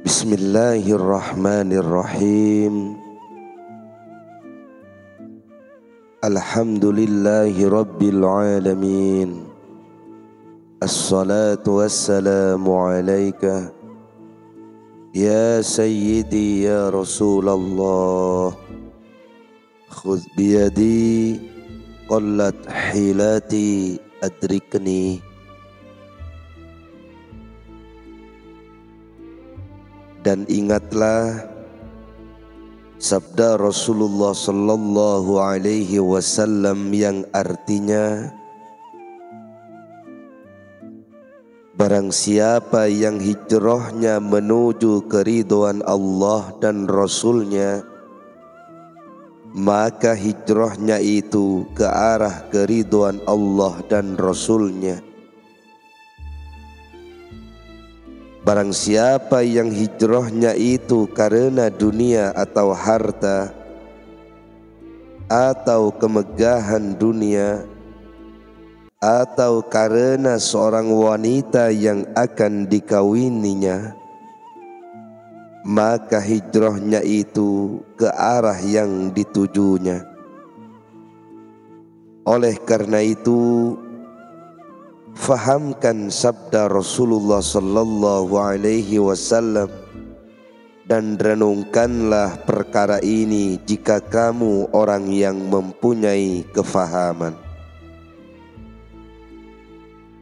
Bismillahirrahmanirrahim. Alhamdulillahi rabbil alamin. Assalatu wassalamu alaika ya sayyidi ya Rasulullah. Khudh biyadi qallat hilati adrikni. Dan ingatlah sabda Rasulullah sallallahu alaihi wasallam yang artinya, barang siapa yang hijrahnya menuju keridhaan Allah dan Rasulnya, maka hijrahnya itu ke arah keridhaan Allah dan Rasulnya. Barang siapa yang hijrahnya itu karena dunia atau harta atau kemegahan dunia atau karena seorang wanita yang akan dikawininya, maka hijrahnya itu ke arah yang ditujunya. Oleh karena itu, fahamkan sabda Rasulullah sallallahu alaihi wasallam dan renungkanlah perkara ini jika kamu orang yang mempunyai kefahaman.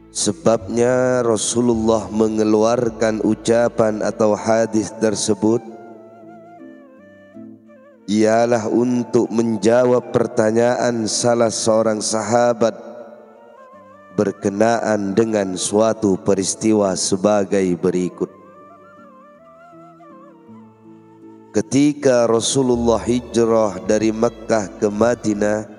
Sebabnya Rasulullah mengeluarkan ucapan atau hadis tersebut ialah untuk menjawab pertanyaan salah seorang sahabat berkenaan dengan suatu peristiwa sebagai berikut. Ketika Rasulullah hijrah dari Mekkah ke Madinah,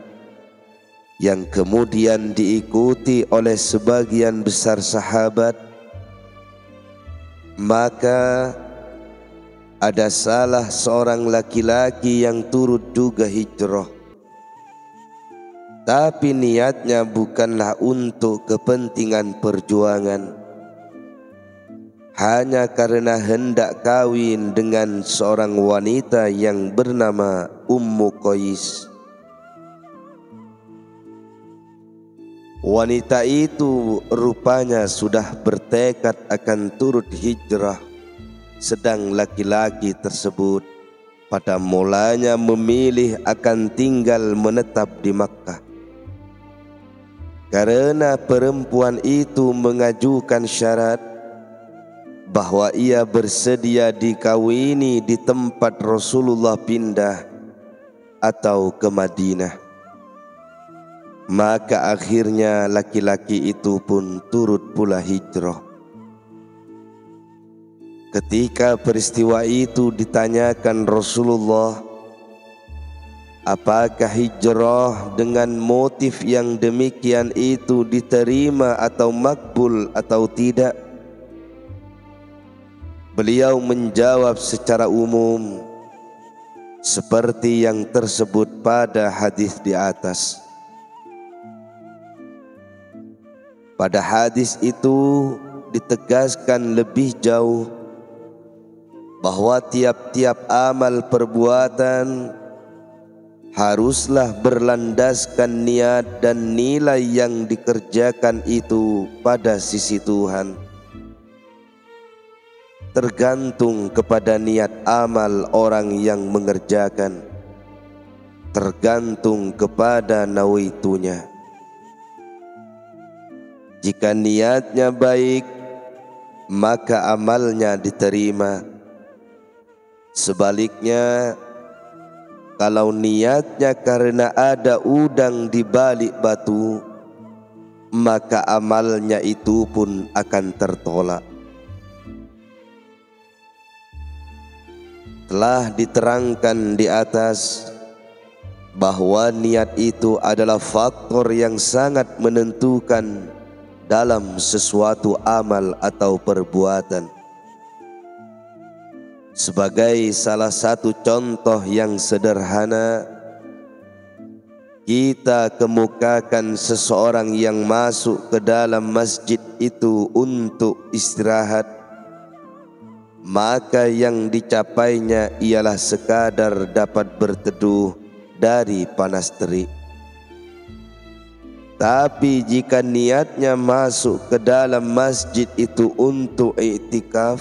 yang kemudian diikuti oleh sebagian besar sahabat, maka ada salah seorang laki-laki yang turut juga hijrah, tapi niatnya bukanlah untuk kepentingan perjuangan, hanya karena hendak kawin dengan seorang wanita yang bernama Ummu Qais. Wanita itu rupanya sudah bertekad akan turut hijrah, sedang laki-laki tersebut pada mulanya memilih akan tinggal menetap di Makkah. Karena perempuan itu mengajukan syarat bahwa ia bersedia dikawini di tempat Rasulullah pindah atau ke Madinah, maka akhirnya laki-laki itu pun turut pula hijrah. Ketika peristiwa itu ditanyakan Rasulullah, apakah hijrah dengan motif yang demikian itu diterima atau makbul atau tidak? Beliau menjawab secara umum seperti yang tersebut pada hadis di atas. Pada hadis itu ditegaskan lebih jauh bahwa tiap-tiap amal perbuatan haruslah berlandaskan niat dan nilai yang dikerjakan itu pada sisi Tuhan. Tergantung kepada niat amal orang yang mengerjakan, tergantung kepada nawaitunya. Jika niatnya baik, maka amalnya diterima. Sebaliknya, kalau niatnya karena ada udang di balik batu, maka amalnya itu pun akan tertolak. Telah diterangkan di atas bahwa niat itu adalah faktor yang sangat menentukan dalam sesuatu amal atau perbuatan. Sebagai salah satu contoh yang sederhana, kita kemukakan seseorang yang masuk ke dalam masjid itu untuk istirahat, maka yang dicapainya ialah sekadar dapat berteduh dari panas terik. Tapi jika niatnya masuk ke dalam masjid itu untuk i'tikaf,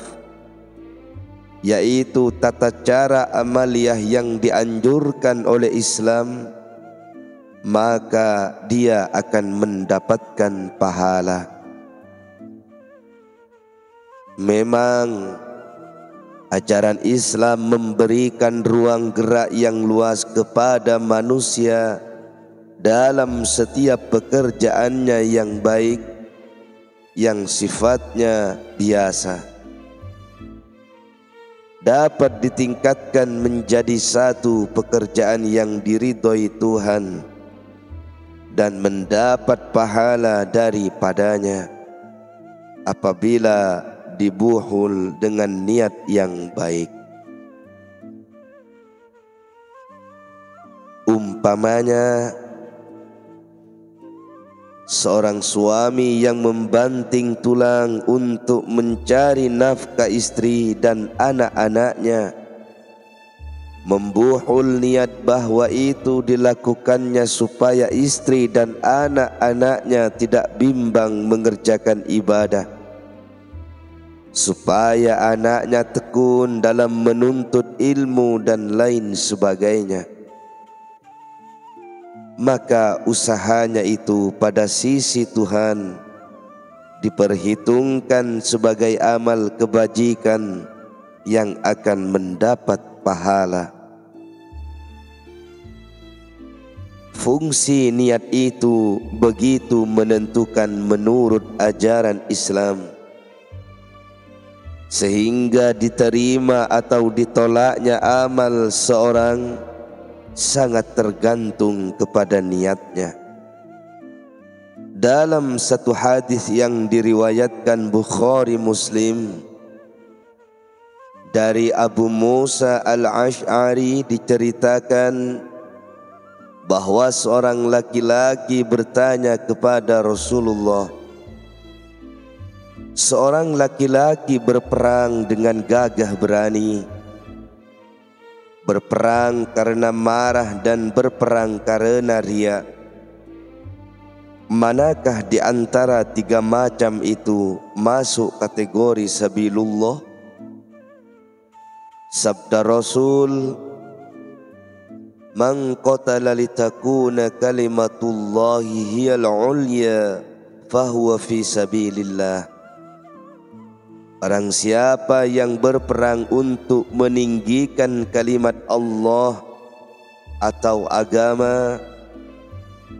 yaitu tata cara amaliyah yang dianjurkan oleh Islam, maka dia akan mendapatkan pahala. Memang ajaran Islam memberikan ruang gerak yang luas kepada manusia dalam setiap pekerjaannya yang baik, yang sifatnya biasa, dapat ditingkatkan menjadi satu pekerjaan yang diridhoi Tuhan dan mendapat pahala daripadanya apabila dibuhul dengan niat yang baik. Umpamanya, seorang suami yang membanting tulang untuk mencari nafkah istri dan anak-anaknya, membuhul niat bahwa itu dilakukannya supaya istri dan anak-anaknya tidak bimbang mengerjakan ibadah, supaya anaknya tekun dalam menuntut ilmu dan lain sebagainya, maka usahanya itu pada sisi Tuhan diperhitungkan sebagai amal kebajikan yang akan mendapat pahala. Fungsi niat itu begitu menentukan menurut ajaran Islam, sehingga diterima atau ditolaknya amal seorang sangat tergantung kepada niatnya. Dalam satu hadis yang diriwayatkan Bukhari Muslim dari Abu Musa al-Ash'ari diceritakan bahwa seorang laki-laki bertanya kepada Rasulullah. Seorang laki-laki berperang dengan gagah berani, berperang karena marah dan berperang karena riya. Manakah di antara tiga macam itu masuk kategori sabilillah? Sabda Rasul, "Man qatala litakuna kalimatullahi hiyal ulya fahuwa fi sabilillah." Barang siapa yang berperang untuk meninggikan kalimat Allah atau agama,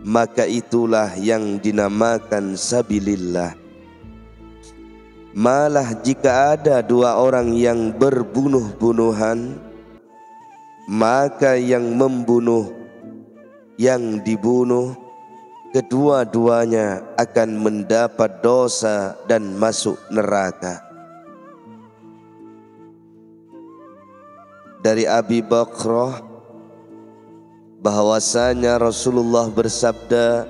maka itulah yang dinamakan sabilillah. Malah jika ada dua orang yang berbunuh-bunuhan, maka yang membunuh, yang dibunuh, kedua-duanya akan mendapat dosa dan masuk neraka. Dari Abi Bakrah bahwasanya Rasulullah bersabda,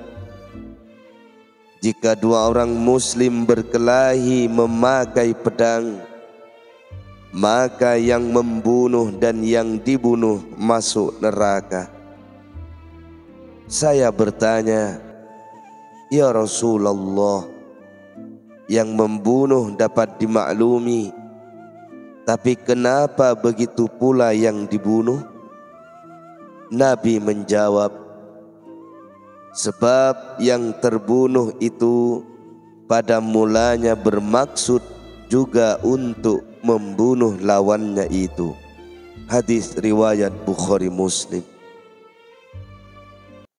jika dua orang muslim berkelahi memakai pedang, maka yang membunuh dan yang dibunuh masuk neraka. Saya bertanya, ya Rasulullah, yang membunuh dapat dimaklumi, tapi kenapa begitu pula yang dibunuh? Nabi menjawab, sebab yang terbunuh itu pada mulanya bermaksud juga untuk membunuh lawannya itu. Hadis riwayat Bukhari Muslim.